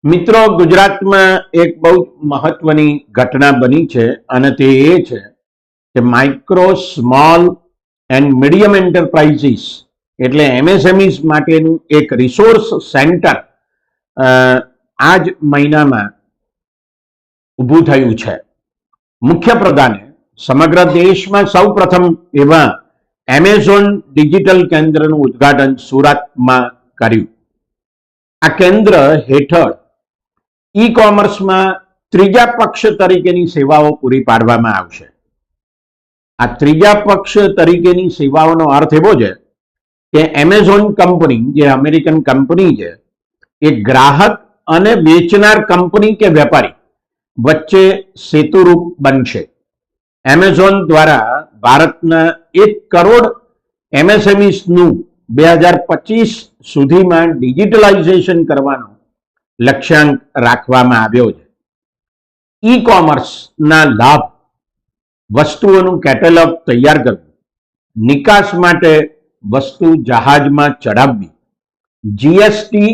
મિત્રો, ગુજરાતમાં એક બહુ મહત્વની ઘટના બની છે અને તે એ છે કે micro small and medium enterprises એટલે એમએસએમઈસ માટેનું એક રિસોર્સ સેન્ટર આ જ મહિનામાં ઊભું થયું છે. મુખ્ય પ્રધાને સમગ્ર દેશમાં સૌ પ્રથમ એવા એમેઝોન ડિજિટલ કેન્દ્રનું ઉદ્ઘાટન સુરતમાં કર્યું. આ કેન્દ્ર હેઠળ ઈ કોમર્સમાં ત્રીજા પક્ષ તરીકેની સેવાઓ પૂરી પાડવામાં આવશે. આ ત્રીજા પક્ષ તરીકેની સેવાઓનો અર્થ એવો છે કે એમેઝોન કંપની, જે અમેરિકન કંપની છે, એ ગ્રાહક અને વેચનાર કંપની કે વેપારી વચ્ચે સેતુરૂપ બનશે. એમેઝોન દ્વારા ભારતના 1 કરોડ એમએસએમઈસનું 2025 સુધીમાં ડિજિટલાઇઝેશન કરવાનો લક્ષ્યાંક રાખવામાં આવ્યો છે. ઈ કોમર્સના લાભ: વસ્તુઓનું કેટેલોગ તૈયાર કરવું, નિકાસ માટે વસ્તુ જહાજમાં ચડાવવી, જીએસટી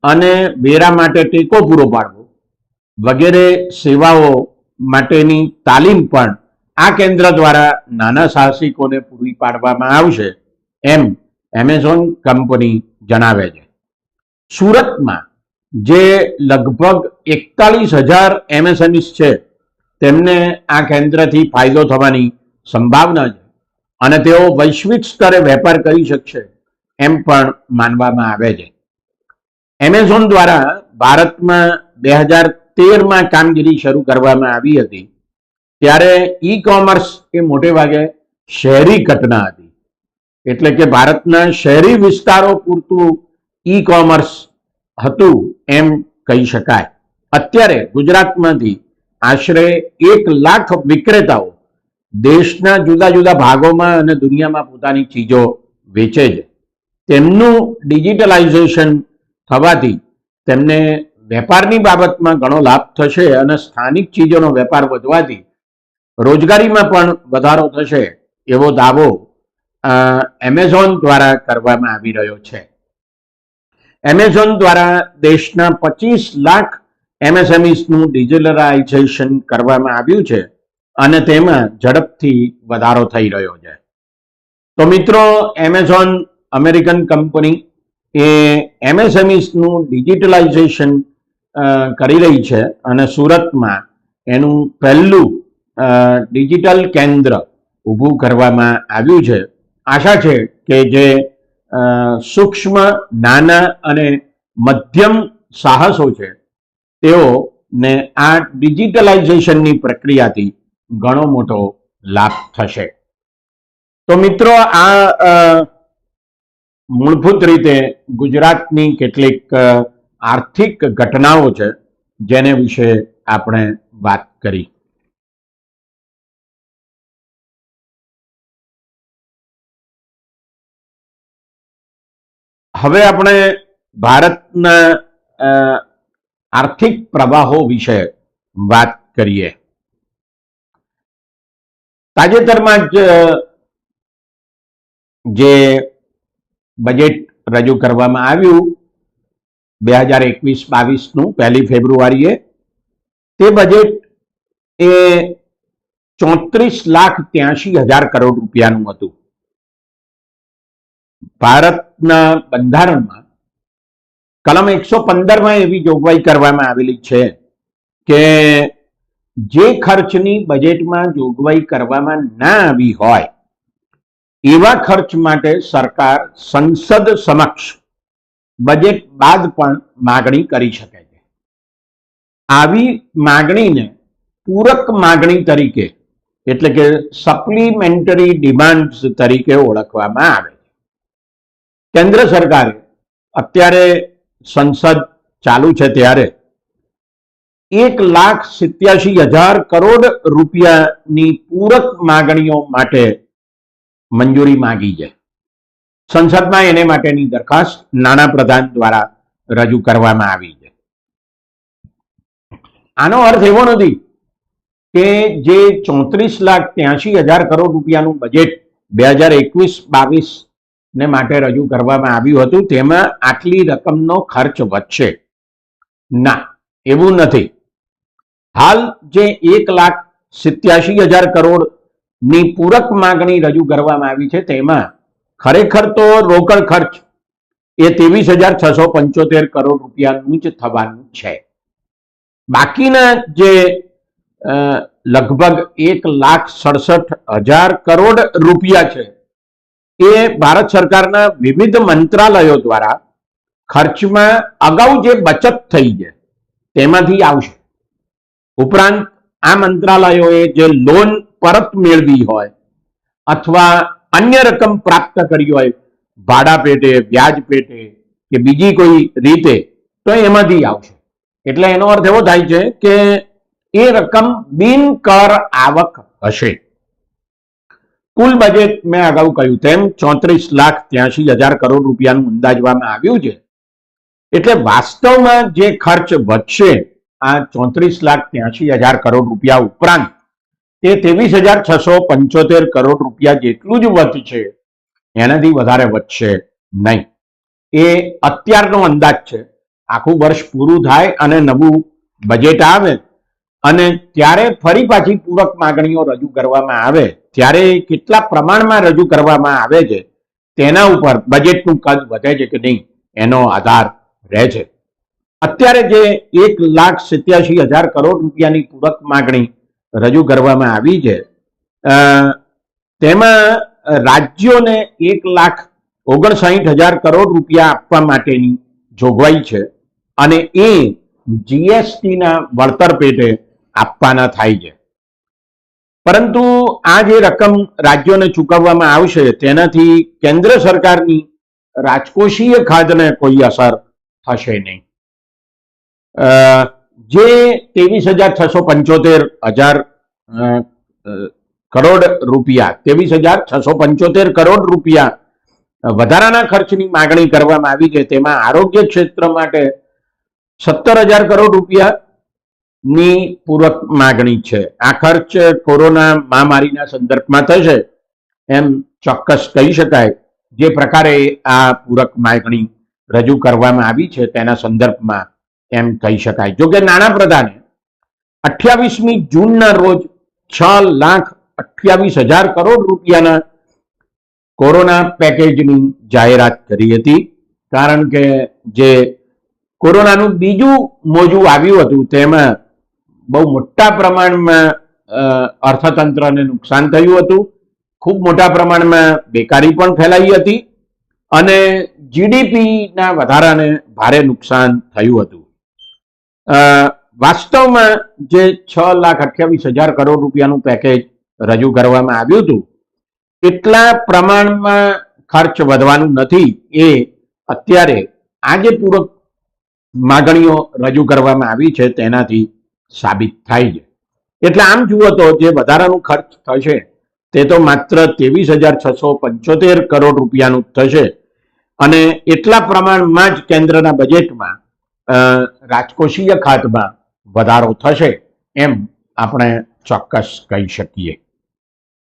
અને વેરા માટે ટેકો પૂરો પાડવો વગેરે સેવાઓ માટેની તાલીમ પણ આ કેન્દ્ર દ્વારા નાના સાહસિકોને પૂરી પાડવામાં આવશે, એમ એમેઝોન કંપની જણાવે છે. સુરતમાં જે લગભગ 41,000 એમએસએમઈસ છે, તેમને આ કેન્દ્રથી ફાયદો થવાની સંભાવના છે અને તેઓ વૈશ્વિક સ્તરે વેપાર કરી શકશે એમ પણ માનવામાં આવે છે. એમેઝોન દ્વારા ભારતમાં 2013માં કામગીરી શરૂ કરવામાં આવી હતી, ત્યારે ઈ કોમર્સ એ મોટે ભાગે શહેરી ઘટના હતી, એટલે કે ભારતના શહેરી વિસ્તારો પૂરતું ઈ કોમર્સ હતું એમ કહી શકાય. અત્યારે ગુજરાતમાંથી આશરે 1 લાખ વિક્રેતાઓ દેશના જુદા જુદા ભાગોમાં અને દુનિયામાં પોતાની ચીજો વેચે છે. તેમનું ડિજિટલાઇઝેશન થવાથી તેમને વેપારની બાબતમાં ઘણો લાભ થશે અને સ્થાનિક ચીજોનો વેપાર વધવાથી રોજગારીમાં પણ વધારો થશે એવો દાવો એમેઝોન દ્વારા કરવામાં આવી રહ્યો છે. એમેઝોન દ્વારા દેશના 25 લાખ એમએસએમઈસનું ડિજિટલાઇઝેશન કરવામાં આવ્યું છે અને તેમાં ઝડપથી વધારો થઈ રહ્યો છે. તો મિત્રો, એમેઝોન અમેરિકન કંપની એ એમએસએમઈસનું ડિજિટલાઇઝેશન કરી રહી છે અને સુરતમાં એનું પહેલું ડિજિટલ કેન્દ્ર ઊભું કરવામાં આવ્યું છે. આશા છે કે જે સૂક્ષ્મ, નાના અને મધ્યમ સાહસો છે, તેઓને આ ડિજિટલાઇઝેશનની પ્રક્રિયાથી ઘણો મોટો લાભ થશે. તો મિત્રો, આ મૂળભૂત રીતે ગુજરાતની કેટલીક આર્થિક ઘટનાઓ છે જેને વિશે આપણે વાત કરી. હવે આપણે ભારતના આર્થિક પ્રવાહો વિશે વાત કરીએ. તાજેતરમાં જ જે બજેટ રજૂ કરવામાં આવ્યું 2021-22નું 1 ફેબ્રુઆરીએ, તે બજેટ એ 34,83,000 કરોડ રૂપિયાનું હતું. ભારતના બંધારણમાં કલમ 115માં એવી જોગવાઈ કરવામાં આવેલી છે કે જે ખર્ચની બજેટમાં જોગવાઈ કરવામાં ના આવી હોય એવા ખર્ચ માટે સરકાર સંસદ સમક્ષ બજેટ બાદ પણ માગણી કરી શકે છે. આવી માગણીને પૂરક માગણી તરીકે, એટલે કે સપ્લિમેન્ટરી ડિમાન્ડ્સ તરીકે ઓળખવામાં આવે છે. કેન્દ્ર સરકારે અત્યારે સંસદ ચાલુ છે ત્યારે 1,87,000 કરોડ રૂપિયાની પૂરક માગણીઓ માટે મંજૂરી માંગી છે. સંસદમાં એને માટેની દરખાસ્ત નાણાપ્રધાન દ્વારા રજૂ કરવામાં આવી છે. આનો અર્થ એવો નથી કે જે 34,83,000 કરોડ રૂપિયાનું બજેટ 2021-22 ને માટે રજૂ કરવામાં આવ્યું હતું તેમાં આટલી રકમનો ખર્ચ વધશે. ના, એવું નથી. હાલ જે 1,87,000 કરોડ ની પૂરક માંગણી રજૂ કરવામાં આવી છે તેમાં ખરેખર તો રોકડ ખર્ચ એ 23,675 કરોડ રૂપિયાનું જ થવાનું છે. બાકીના જે લગભગ 1,67,000 કરોડ રૂપિયા છે એ ભારત સરકારના વિવિધ મંત્રાલયો દ્વારા ખર્ચમાં અગાઉ જે બચત થઈ છે તેમાંથી આવશે. ઉપરાંત આ મંત્રાલયોએ જે લોન પરત મેળવી હોય અથવા અન્ય રકમ પ્રાપ્ત કરી હોય ભાડા પેટે, વ્યાજ પેટે કે બીજી કોઈ રીતે, તો એમાંથી આવશે. એટલે એનો અર્થ એવો થાય છે કે એ રકમ બિન કર આવક હશે. કુલ બજેટ મેં અગાઉ કહ્યું તેમ 34,83,000 કરોડ રૂપિયાનું અંદાજવામાં આવ્યું છે. એટલે વાસ્તવમાં જે ખર્ચ વધશે આ 34,83,000 કરોડ રૂપિયા ઉપરાંત તે 23,675 કરોડ રૂપિયા જેટલું જ વધશે, એનાથી વધારે વધશે નહીં. એ અત્યારનો અંદાજ છે. આખું વર્ષ પૂરું થાય અને નવું બજેટ આવે અને ત્યારે ફરી પાછી પૂરક માંગણીઓ રજૂ કરવામાં આવે ત્યારે કેટલા પ્રમાણમાં રજૂ કરવામાં આવે છે તેના ઉપર બજેટનું કદ વધે છે કે નહીં એનો આધાર રહે છે. અત્યારે જે 1,87,000 કરોડ રૂપિયાની પૂરક માંગણી રજૂ કરવામાં આવી છે તેમાં રાજ્યોને 1,59,000 કરોડ રૂપિયા આપવા માટેની જોગવાઈ છે અને એ જીએસટીના વળતર પેટે આપવાના થાય છે. પરંતુ આ જે રકમ રાજ્યોને ચૂકવવામાં આવશે તેનાથી કેન્દ્ર સરકારની રાજકોષીય ખાધને કોઈ અસર થશે નહીં. જે 23,675 કરોડ રૂપિયા 23,675 કરોડ રૂપિયા વધારાના ખર્ચની માંગણી કરવામાં આવી છે તેમાં આરોગ્ય ક્ષેત્ર માટે 17,000 કરોડ રૂપિયાની પૂરક માંગણી છે. આ ખર્ચ કોરોના મહામારીના સંદર્ભમાં થશે એમ ચોક્કસ કહી શકાય. જે પ્રકારે આ પૂરક માંગણી રજૂ કરવામાં આવી છે તેના સંદર્ભમાં એમ કહી શકાય. જો કે નાણાપ્રધાને 28મી જૂનના રોજ 6,28,000 કરોડ રૂપિયાના કોરોના પેકેજની જાહેરાત કરી હતી. કારણ કે જે કોરોનાનું બીજું મોજું આવ્યું હતું તેમાં બહુ મોટા પ્રમાણમાં અર્થતંત્રને નુકસાન થયું હતું, ખૂબ મોટા પ્રમાણમાં બેકારી પણ ફેલાઈ હતી અને જીડીપીના વધારાને ભારે નુકસાન થયું હતું. વાસ્તવમાં જે 6,28,000 કરોડ રૂપિયાનું પેકેજ રજૂ કરવામાં આવ્યું હતું એટલા પ્રમાણમાં ખર્ચ વધવાનું નથી. એ અત્યારે આ જે પૂરક માંગણીઓ રજૂ કરવામાં આવી છે તેનાથી સાબિત થાય છે. એટલે આમ જુઓ તો જે વધારાનું ખર્ચ થશે તે તો માત્ર 23,675 કરોડ રૂપિયાનું થશે અને એટલા પ્રમાણમાં જ કેન્દ્રના બજેટમાં રાજકોષીય ખાતમાં વધારો થશે એમ આપણે ચોક્કસ કહી શકીએ.